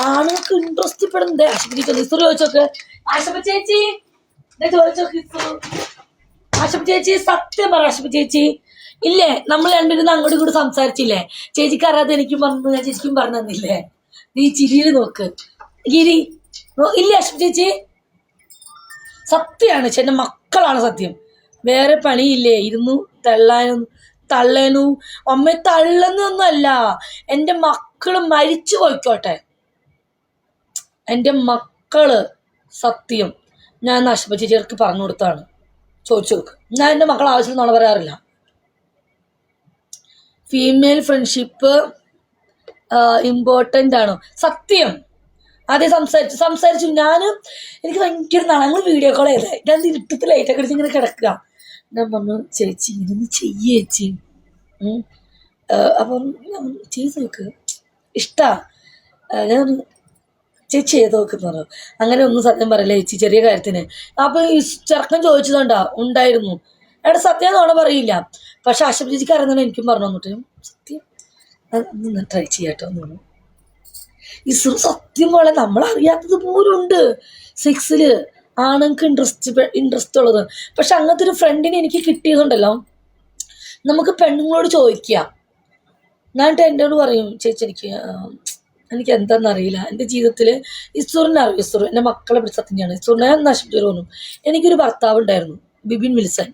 ആണുങ്ങൾക്ക് ഇൻട്രസ്റ്റ് പെടുന്നത്. ആശുപത്രി ഇസ്രു ചോദിച്ചോക്ക്, ആശുപ ചേച്ചി ചോദിച്ചോക്ക്, ആശുപ ചേച്ചി സത്യം പറ ആശുപ ചേച്ചി. ഇല്ലേ നമ്മൾ രണ്ടിരുന്ന് അങ്ങോട്ടും ഇങ്ങോട്ട് സംസാരിച്ചില്ലേ, ചേച്ചിക്ക് അറിയാതെ എനിക്കും പറഞ്ഞു, ഞാൻ ചേച്ചിക്കും പറഞ്ഞു തന്നില്ലേ. നീ ചിരിയിൽ നോക്ക് ഗിരി. ഇല്ലേ ആശുപ ചേച്ചി? സത്യമാണ്, എന്റെ മക്കളാണ് സത്യം. വേറെ പണിയില്ലേ, ഇരുന്നു തള്ളേനു അമ്മ തള്ളുന്നൊന്നുമല്ല. എൻ്റെ മക്കള് മരിച്ചു പോയിക്കോട്ടെ, എൻ്റെ മക്കള് സത്യം ഞാൻ ആശുപ ചേച്ചിക്ക് പറഞ്ഞു കൊടുത്താണ്. ചോദിച്ചു നോക്ക്. ഞാൻ എൻ്റെ മക്കളെ ആവശ്യം നോണ പറയാറില്ല. ഫീമെയിൽ ഫ്രണ്ട്ഷിപ്പ് ഇമ്പോർട്ടൻ്റ് ആണോ? സത്യം. ആദ്യം സംസാരിച്ചു എനിക്ക് ഭയങ്കര ഞങ്ങൾ വീഡിയോ കോൾ ചെയ്തേ. ഞാൻ ഇരുട്ടത്ത് ലൈറ്റൊക്കെ അടിച്ച് ഇങ്ങനെ കിടക്കുക. ഞാൻ പറഞ്ഞു ചേച്ചി ഇതൊന്ന് ചെയ്യേ ചേച്ചി. അപ്പം ചെയ്ത് നോക്ക്, ഇഷ്ടാ. ഞാൻ ചേച്ചി ചെയ്ത് നോക്കെന്ന് പറഞ്ഞു. അങ്ങനെ ഒന്നും സത്യം പറയില്ല ചേച്ചി, ചെറിയ കാര്യത്തിന്. അപ്പൊ ഈ ചെറുക്കൻ ചോദിച്ചതുകൊണ്ടാ ഉണ്ടായിരുന്നു. എവിടെ സത്യം എന്നോണം പറയില്ല. പക്ഷെ ആശുപ ചേച്ചിക്ക് അറിയുന്നതാണ് എനിക്കും പറഞ്ഞു തന്നിട്ട്. സത്യം ഒന്ന് ട്രൈ ചെയ്യാട്ടോ എന്ന് പറഞ്ഞു. ഇസ്രു സത്യം പോലെ നമ്മളറിയാത്തത് പോലും ഉണ്ട്. സെക്സില് ആണുങ്ങൾക്ക് ഇൻട്രസ്റ്റ് ഉള്ളത്. പക്ഷെ അങ്ങനത്തെ ഒരു ഫ്രണ്ടിനെ എനിക്ക് കിട്ടിയതുണ്ടല്ലോ, നമുക്ക് പെണ്ണുങ്ങളോട് ചോദിക്കാം. ഞാൻ എന്നോട് പറയും ചേച്ചി എനിക്ക് എന്താണെന്നറിയില്ല. എൻ്റെ ജീവിതത്തിൽ ഇസ്രുവിനെ അറിയും. ഇസ്രു എൻ്റെ മക്കളെ പിടിച്ച സത്യമാണ്. ഇസ്രുവിനെ നശിപ്പിച്ചു തോന്നും. എനിക്കൊരു ഭർത്താവ് ഉണ്ടായിരുന്നു, ബിബിൻ വിൽസൺ.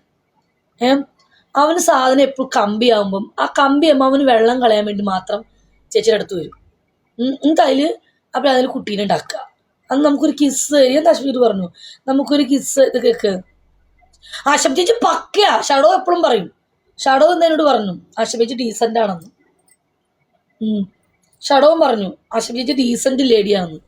അവന് സാധനം എപ്പോഴും കമ്പിയാകുമ്പം ആ കമ്പിയാകുമ്പോൾ അവന് വെള്ളം കളയാൻ വേണ്ടി മാത്രം ചേച്ചിയുടെ അടുത്ത് വരും. അതിൽ അപ്പം അതിൽ കുട്ടീനെ ഉണ്ടാക്കുക. അന്ന് നമുക്കൊരു കിസ് എന്താ ആശുപത്രി പറഞ്ഞു, നമുക്കൊരു കിസ് ഇത് കേക്ക്. ആശുപ ചേച്ചി പക്കയാ. ഷഡോ എപ്പോഴും പറയും. ഷഡോ എന്നോട് പറഞ്ഞു ആശുപ ചേച്ചി ഡീസൻ്റ് ആണെന്ന്. ഷഡോവും പറഞ്ഞു ആശുപ ചേച്ചി ഡീസൻ്റ് ലേഡിയാണെന്ന്.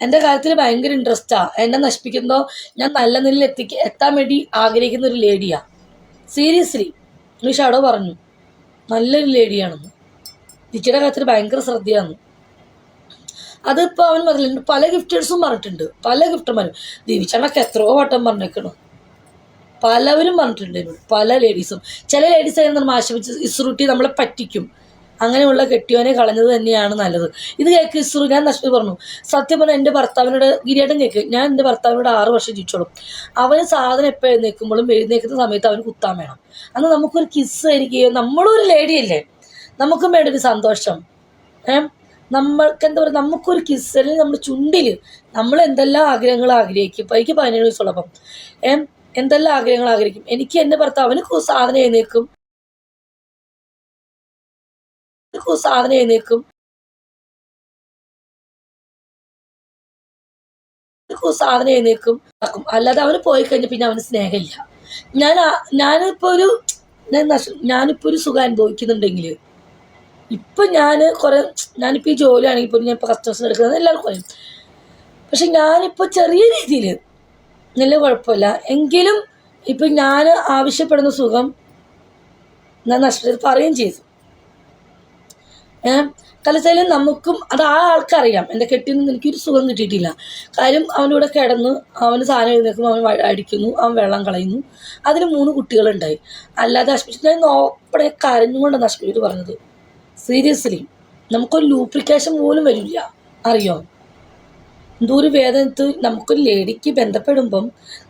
എൻ്റെ കാര്യത്തിൽ ഭയങ്കര ഇൻട്രസ്റ്റാ. എന്നെ നശിപ്പിക്കുന്നതോ ഞാൻ നല്ല നിലയിൽ എത്താൻ വേണ്ടി ആഗ്രഹിക്കുന്ന ഒരു ലേഡിയാ. സീരിയസ്ലി ഈ ഷഡോ പറഞ്ഞു നല്ലൊരു ലേഡിയാണെന്ന്. ചേച്ചിയുടെ കാര്യത്തിൽ ഭയങ്കര ശ്രദ്ധയാന്ന്. അതിപ്പോൾ അവൻ പറഞ്ഞിട്ടുണ്ട്. പല ഗിഫ്റ്റേഴ്സും പറഞ്ഞിട്ടുണ്ട്, പല ഗിഫ്റ്റർമാരും. ദിവ്യച്ചേട്ടനൊക്കെ എത്രയോ വട്ടം പറഞ്ഞേക്കണു. പലവരും പറഞ്ഞിട്ടുണ്ട് എന്നോട്, പല ലേഡീസും. ചില ലേഡീസ് ആയിരുന്നു ആശുപത്രി ഇസ്രുട്ടി നമ്മളെ പറ്റിക്കും. അങ്ങനെയുള്ള കെട്ടിയോനെ കളഞ്ഞത് തന്നെയാണ് നല്ലത്. ഇത് കേൾക്ക് ഇസ്രു. ഞാൻ നഷ്ടം പറഞ്ഞു സത്യം പറഞ്ഞാൽ എൻ്റെ ഭർത്താവിനോട് ഗിരിയേട്ടൻ കേൾക്ക്. ഞാൻ എൻ്റെ ഭർത്താവിനോട് 6 വർഷം ജീവിച്ചോളും. അവന് സാധനം എപ്പോൾ എഴുന്നേൽക്കുമ്പോഴും എഴുന്നേൽക്കുന്ന സമയത്ത് അവന് കുത്താൻ വേണം. അന്ന് നമുക്കൊരു കിസ് ആയിരിക്കുകയോ, നമ്മളൊരു ലേഡിയല്ലേ, നമുക്കും വേണ്ട ഒരു സന്തോഷം. നമ്മൾക്ക് എന്താ പറയുക, നമുക്കൊരു കിസ് അല്ലെങ്കിൽ നമ്മുടെ ചുണ്ടിൽ നമ്മൾ എന്തെല്ലാം ആഗ്രഹങ്ങൾ ആഗ്രഹിക്കും. ഇപ്പം എനിക്ക് 17 വയസ്സുള്ളപ്പം എന്തെല്ലാം ആഗ്രഹങ്ങൾ ആഗ്രഹിക്കും. എനിക്ക് എൻ്റെ ഭർത്താവിന് സാധനം എഴുന്നേൽക്കും അല്ലാതെ അവന് പോയി കഴിഞ്ഞാൽ പിന്നെ അവന് സ്നേഹമില്ല. ഞാനിപ്പോൾ ഒരു സുഖം അനുഭവിക്കുന്നുണ്ടെങ്കിൽ ഇപ്പം ഞാനിപ്പോൾ ഈ ജോലിയാണെങ്കിൽ പോലും ഞാൻ ഇപ്പോൾ കസ്റ്റമേഴ്സിന് എടുക്കുന്നത് എല്ലാവർക്കും പറയും. പക്ഷെ ഞാനിപ്പോൾ ചെറിയ രീതിയിൽ നല്ല കുഴപ്പമില്ല. എങ്കിലും ഇപ്പം ഞാൻ ആവശ്യപ്പെടുന്ന സുഖം ഞാൻ നഷ്ടത്തിൽ പറയുകയും ചെയ്തു. കലച്ചാലും നമുക്കും അത് ആ ആൾക്കറിയാം. എൻ്റെ കെട്ടിയിൽ നിന്ന് എനിക്കൊരു സുഖം കിട്ടിയിട്ടില്ല. കാര്യം അവനിവിടെ കിടന്ന് അവന് സാധനം എഴുന്നേൽക്കുമ്പോൾ അവൻ അടിക്കുന്നു, അവൻ വെള്ളം കളയുന്നു. അതിന് 3 കുട്ടികളുണ്ടായി. അല്ലാതെ ആശുപത്രി ഞാൻ നോപ്പടെ കരഞ്ഞുകൊണ്ടാണ് ആശുപത്രി പറഞ്ഞത്. സീരിയസ്ലി നമുക്കൊരു ലൂബ്രിക്കേഷൻ പോലും വരില്ല. അറിയോ എന്തോ ഒരു വേദനത്ത്. നമുക്കൊരു ലേഡിക്ക് ബന്ധപ്പെടുമ്പം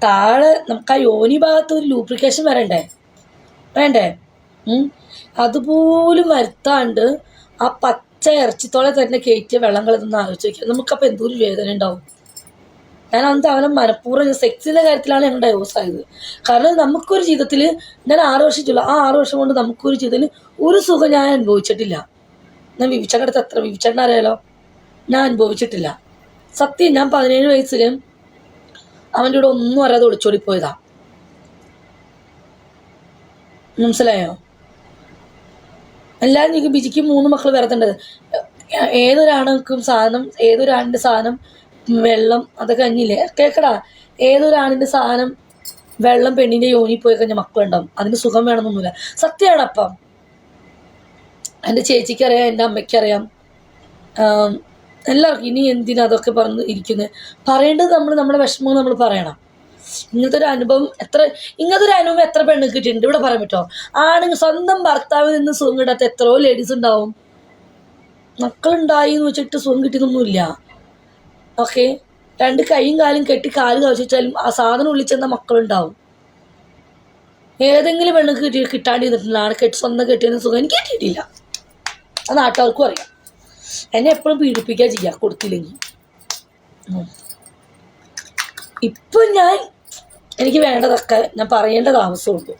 താഴെ നമുക്ക് ആ യോനി ഭാഗത്ത് ഒരു ലൂബ്രിക്കേഷൻ വേണ്ടേ? അതുപോലും വരുത്താണ്ട് ആ പച്ച ഇറച്ചിത്തോളെ തന്നെ കയറ്റിയ വെള്ളം കളയുന്ന ആലോചിച്ച് വയ്ക്കുക. നമുക്കപ്പോൾ എന്തോരു വേദന ഉണ്ടാവും. ഞാൻ അന്ന് അവനെ മനഃപൂർവ്വം സെക്സിൻ്റെ കാര്യത്തിലാണ് ഞങ്ങൾ ഡൈവോഴ്സ് ആയത്. കാരണം നമുക്കൊരു ജീവിതത്തിൽ ഞാൻ 6 വർഷം ആ 6 വർഷം കൊണ്ട് നമുക്കൊരു ജീവിതത്തിൽ ഒരു സുഖം ഞാൻ അനുഭവിച്ചിട്ടില്ല. ഞാൻ വിവിച്ചേട്ടൻ്റെ അടുത്ത് എത്ര വിവിച്ചേട്ടൻ അറിയാലോ, ഞാൻ അനുഭവിച്ചിട്ടില്ല. സത്യം. ഞാൻ 17 വയസ്സിൽ അവൻ്റെ കൂടെ ഒന്നും അറിയാതെ ഒളിച്ചോടിപ്പോയതാ. മനസ്സിലായോ? എല്ലാവരും എനിക്ക് ബിജിക്ക് 3 മക്കൾ വരത്തേണ്ടത്. ഏതൊരാണും സാധനം വെള്ളം അതൊക്കെ കഴിഞ്ഞില്ലേ കേക്കടാ. ഏതൊരാണിൻ്റെ സാധനം വെള്ളം പെണ്ണിൻ്റെ യോനി പോയി കഴിഞ്ഞാൽ മക്കളുണ്ടാവും. അതിന് സുഖം വേണമെന്നൊന്നുമില്ല. സത്യമാണ്. അപ്പം എൻ്റെ ചേച്ചിക്കറിയാം, എൻ്റെ അമ്മയ്ക്കറിയാം, എല്ലാവർക്കും. ഇനി എന്തിനാ അതൊക്കെ പറഞ്ഞ് ഇരിക്കുന്നത്? പറയേണ്ടത് നമ്മുടെ വിഷമങ്ങൾ നമ്മൾ പറയണം. ഇങ്ങനത്തെ ഒരു അനുഭവം എത്ര പെണ്ണ് കിട്ടിയിട്ടുണ്ട് ഇവിടെ പറയാൻ പറ്റുമോ? ആണെങ്കിൽ സ്വന്തം ഭർത്താവിൽ നിന്ന് സുഖം കിട്ടാത്ത എത്രയോ ലേഡീസ് ഉണ്ടാവും. മക്കളുണ്ടായി എന്ന് വെച്ചിട്ട് സുഖം കിട്ടിയതൊന്നുമില്ല. ഓക്കെ, 2 കൈയും കാലും കെട്ടി കാല് കവച്ചാലും ആ സാധനം ഉള്ളിൽ ചെന്ന മക്കളുണ്ടാവും. ഏതെങ്കിലും പെണ്ണ് കിട്ടാണ്ടി നിന്നിട്ടുള്ള സ്വന്തം കെട്ടിയെന്ന് സുഖം എനിക്ക് കിട്ടിയിട്ടില്ല. അത് നാട്ടുകാർക്കും അറിയാം. എന്നെ എപ്പോഴും പീഡിപ്പിക്കുക ചെയ്യുക കൊടുത്തില്ലെങ്കിൽ. ഇപ്പം എനിക്ക് വേണ്ടതൊക്കെ ഞാൻ പറയേണ്ട താമസമുള്ളൂ.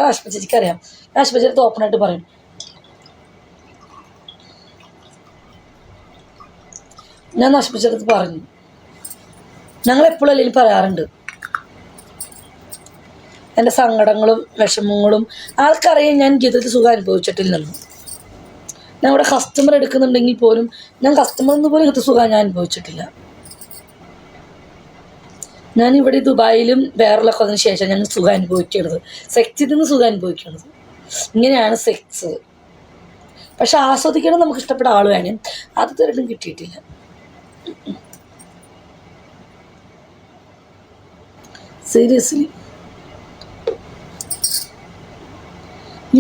ആശുപത്രിക്കറിയാം. ആശുപത്രിക്ക് ഓപ്പണായിട്ട് പറയും. ഞാൻ ആശുപത്രിക്ക് പറഞ്ഞു. ഞങ്ങളെപ്പോഴും അല്ലെങ്കിൽ പറയാറുണ്ട് എൻ്റെ സങ്കടങ്ങളും വിഷമങ്ങളും. ആൾക്കറിയാം ഞാൻ ജീവിതത്തിൽ സുഖം അനുഭവിച്ചിട്ടില്ലെന്ന്. ഞാൻ ഇവിടെ കസ്റ്റമർ എടുക്കുന്നുണ്ടെങ്കിൽ പോലും ഞാൻ കസ്റ്റമറിന്ന് പോലും ഇങ്ങനത്തെ സുഖം ഞാൻ അനുഭവിച്ചിട്ടില്ല. ഞാനിവിടെ ദുബായിലും വേറെയുള്ളൊക്കെ അതിന് ശേഷം ഞാൻ സുഖം അനുഭവിക്കണത്. സെക്സിൽ നിന്ന് സുഖം അനുഭവിക്കണത്. ഇങ്ങനെയാണ് സെക്സ്. പക്ഷെ ആസ്വദിക്കണം നമുക്ക് ഇഷ്ടപ്പെട്ട ആൾ വേണം. അത് തരട്ടും കിട്ടിയിട്ടില്ല. സീരിയസ്ലി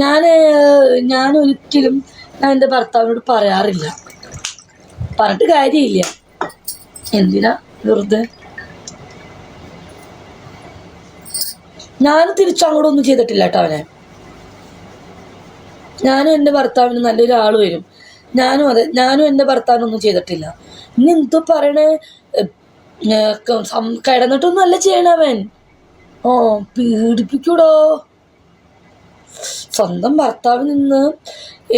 ഞാൻ ഒരിക്കലും ഞാൻ എൻ്റെ ഭർത്താവിനോട് പറയാറില്ല. പറഞ്ഞിട്ട് കാര്യമില്ല. എന്തിനാ വെറുതെ. ഞാൻ തിരിച്ചങ്ങോട്ടൊന്നും ചെയ്തിട്ടില്ല കേട്ടോ അവനെ. ഞാനും എൻ്റെ ഭർത്താവിന് നല്ലൊരു ആൾ വരും. ഞാനും എൻ്റെ ഭർത്താവിനൊന്നും ചെയ്തിട്ടില്ല. ഇനി എന്തോ പറയണേ, കിടന്നിട്ടൊന്നും അല്ല ചെയ്യണവൻ. പീഡിപ്പിക്കൂടോ. സ്വന്തം ഭർത്താവിൽ നിന്ന്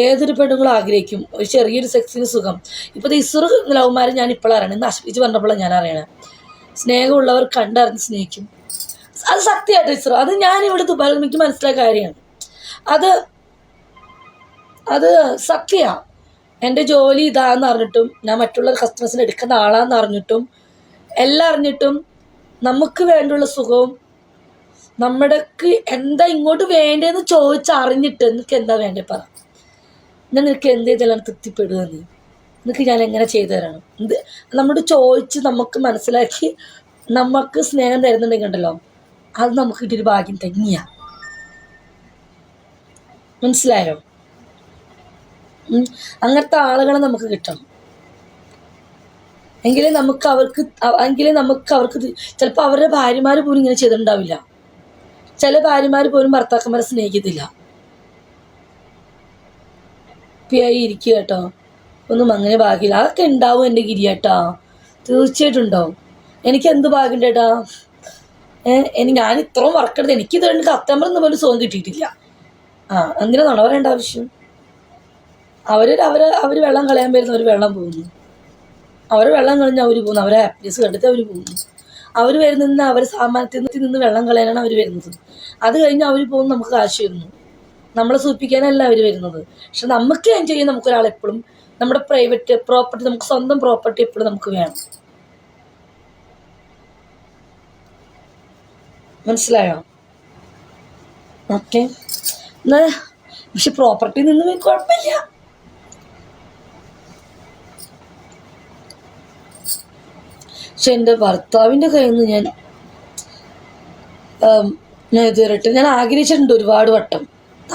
ഏതൊരു പെണ്ണുങ്ങളും ആഗ്രഹിക്കും ഒരു ചെറിയൊരു സെക്സിന് സുഖം. ഇപ്പോൾ ഇസുറ് ലവ്മാരെ ഞാൻ ഇപ്പോഴും അറിയണം. ഇന്ന് അശ്വിച്ച് പറഞ്ഞപ്പോഴാണ് ഞാൻ അറിയണേ. സ്നേഹമുള്ളവർ കണ്ടറിഞ്ഞ് സ്നേഹിക്കും. അത് സത്യമായിട്ട് ഇസുറ്. അത് ഞാനിവിടെ ദുബായിൽ എനിക്ക് മനസ്സിലായ കാര്യമാണ്. അത് സത്യമാണ്. എൻ്റെ ജോലി ഇതാന്ന് അറിഞ്ഞിട്ടും ഞാൻ മറ്റുള്ള കസ്റ്റമേഴ്സിനെ എടുക്കുന്ന ആളാന്ന് അറിഞ്ഞിട്ടും എല്ലാം അറിഞ്ഞിട്ടും നമുക്ക് വേണ്ടുള്ള സുഖവും നമ്മുടെക്ക് എന്താ ഇങ്ങോട്ട് വേണ്ടതെന്ന് ചോദിച്ചറിഞ്ഞിട്ട് നിനക്ക് എന്താ വേണ്ടേ പറ. ഞാൻ നിനക്ക് എന്ത് ചെയ്താലാണ് തൃപ്തിപ്പെടുക. നിനക്ക് ഞാൻ എങ്ങനെ ചെയ്തു തരണം? നമ്മോട് ചോദിച്ച് നമുക്ക് മനസ്സിലാക്കി നമുക്ക് സ്നേഹം തരുന്നുണ്ടെങ്കിൽ ഉണ്ടല്ലോ, അത് നമുക്ക് കിട്ടിയൊരു ഭാഗ്യം തന്നെയാണ്. മനസ്സിലായോ? അങ്ങനത്തെ ആളുകളെ നമുക്ക് കിട്ടണം. എങ്കിലേ നമുക്ക് അവർക്ക് ചിലപ്പോൾ അവരുടെ ഭാര്യമാർ പോലും ഇങ്ങനെ ചെയ്തിട്ടുണ്ടാവില്ല. ചില ഭാര്യമാർ പോലും ഭർത്താക്കന്മാരെ സ്നേഹിക്കത്തില്ല. പിയായി ഇരിക്കുക കേട്ടോ. ഒന്നും അങ്ങനെ ഭാഗ്യമില്ല. അതൊക്കെ ഉണ്ടാവും എൻ്റെ ഗിരിയേട്ടാ. തീർച്ചയായിട്ടും ഉണ്ടാവും. എനിക്ക് എന്ത് ഭാഗ്യം ചേട്ടാ. ഞാൻ ഇത്രയും വർക്കെടുത്ത് എനിക്കിത് കസ്റ്റമർ എന്ന് പോലും സുഖം കിട്ടിയിട്ടില്ല. എന്തിനാ നുണ പറയേണ്ട ആവശ്യം? അവർ വെള്ളം കളയാൻ വരുന്നവർ വെള്ളം പോകുന്നു. അവർ വെള്ളം കളഞ്ഞ് അവർ പോകുന്നു. അവരെ ഹാപ്പിനെസ് കണ്ടിട്ട് അവർ പോകുന്നു. അവർ വരുന്ന അവർ സാമാന്യത്തിൽ നിന്ന് വെള്ളം കളയാനാണ് അവർ വരുന്നത്. അത് കഴിഞ്ഞ് അവർ പോകുന്നു, നമുക്ക് കാശ് വരുന്നു. നമ്മളെ സൂചിപ്പിക്കാനല്ല അവർ വരുന്നത്. പക്ഷെ നമുക്ക് എൻജോയ് ചെയ്യാൻ നമുക്കൊരാളെപ്പോഴും നമ്മുടെ പ്രൈവറ്റ് പ്രോപ്പർട്ടി, നമുക്ക് സ്വന്തം പ്രോപ്പർട്ടി എപ്പോഴും നമുക്ക് വേണം. മനസ്സിലായോ? ഓക്കെ. പക്ഷെ പ്രോപ്പർട്ടി നിന്ന് കുഴപ്പമില്ല. പക്ഷെ എൻ്റെ ഭർത്താവിൻ്റെ കയ്യിൽ നിന്ന് ഞാൻ ഇതുവരെയായിട്ട് ഞാൻ ആഗ്രഹിച്ചിട്ടുണ്ട് ഒരുപാട് വട്ടം.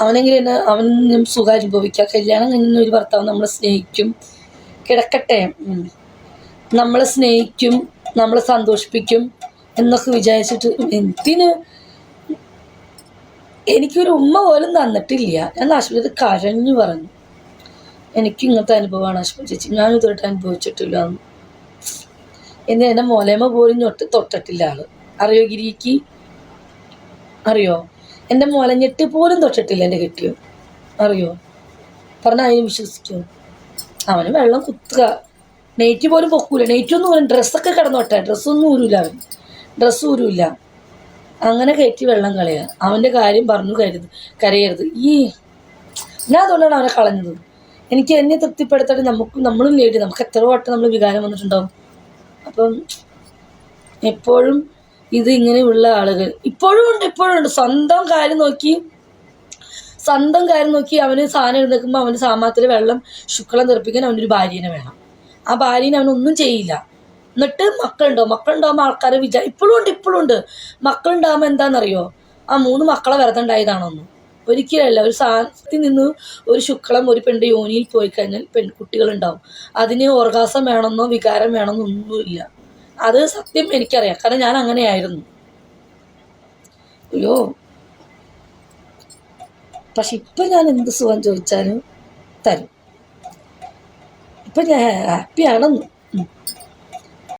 അവനെങ്കിലും അവനും സുഖം അനുഭവിക്കാം. കല്യാണം കഴിഞ്ഞ ഒരു ഭർത്താവ് നമ്മളെ സ്നേഹിക്കും, കിടക്കട്ടെ, നമ്മളെ സ്നേഹിക്കും, നമ്മളെ സന്തോഷിപ്പിക്കും എന്നൊക്കെ വിചാരിച്ചിട്ട് എന്തിന് എനിക്കൊരു ഉമ്മ പോലും തന്നിട്ടില്ല. ഞാൻ ആശുപത്രി കരഞ്ഞു പറഞ്ഞു, എനിക്ക് ഇങ്ങനത്തെ അനുഭവമാണ് ആശുപത്രി ചേച്ചി, ഞാൻ ഇതുവരെ അനുഭവിച്ചിട്ടില്ല. എൻ്റെ മോലേമ്മ പോലും തൊട്ടിട്ടില്ല ആള്. അറിയോ ഗിരിക്ക്? അറിയോ? എൻ്റെ മോലഞ്ഞെട്ട് പോലും തൊട്ടിട്ടില്ല എൻ്റെ കെട്ടിയോ. അറിയോ? പറഞ്ഞാൽ അതിന് വിശ്വസിക്കുമോ? അവന് വെള്ളം കുത്തുക, നെയ്റ്റ് പോലും പൊക്കൂല. നെയ്റ്റൊന്നും പോലും ഡ്രസ്സൊക്കെ കിടന്നോട്ടെ, ഡ്രസ്സൊന്നും ഊരില്ല. അവൻ ഡ്രസ്സ് ഊരില്ല. അങ്ങനെ കയറ്റി വെള്ളം കളയുക. അവൻ്റെ കാര്യം പറഞ്ഞു കരയരുത്. ഞാൻ അതുകൊണ്ടാണ് അവനെ കളഞ്ഞത്. എനിക്ക് എന്നെ തൃപ്തിപ്പെടുത്താതെ നമ്മളും ലേഡി, നമുക്ക് എത്ര വട്ടം നമ്മൾ വികാരം വന്നിട്ടുണ്ടാവും. അപ്പം എപ്പോഴും ഇങ്ങനെയുള്ള ആളുകൾ ഇപ്പോഴും ഉണ്ട്. സ്വന്തം കാര്യം നോക്കി അവന് സാധനം എഴുന്നേൽക്കുമ്പോൾ അവന് സാമാനത്തിൽ വെള്ളം ശുക്ലം തെറിപ്പിക്കാൻ അവനൊരു ഭാര്യനെ വേണം. ആ ഭാര്യനെ അവനൊന്നും ചെയ്യില്ല. എന്നിട്ട് മക്കളുണ്ടാവുമ്പോൾ ആൾക്കാരെ ഇപ്പോഴും ഉണ്ട്. മക്കളുണ്ടാകുമ്പോൾ എന്താണെന്നറിയോ? 3 മക്കളെ വെറുതെ ഉണ്ടായതാണോന്ന്. ഒരിക്കലല്ല. ഒരു സാധനത്തിൽ നിന്ന് ഒരു ശുക്ലം ഒരു പെണ്ണിൻ്റെ യോനിയിൽ പോയി കഴിഞ്ഞാൽ പെൺകുട്ടികളുണ്ടാവും. അതിന് ഓർഗാസം വേണമെന്നോ വികാരം വേണമെന്നോ ഒന്നുമില്ല. അത് സത്യം എനിക്കറിയാം. കാരണം ഞാൻ അങ്ങനെയായിരുന്നു. അയ്യോ, പക്ഷെ ഇപ്പം ഞാൻ എന്ത് സുഖം ചോദിച്ചാലും തരും. ഇപ്പം ഞാൻ ഹാപ്പിയാണെന്ന്.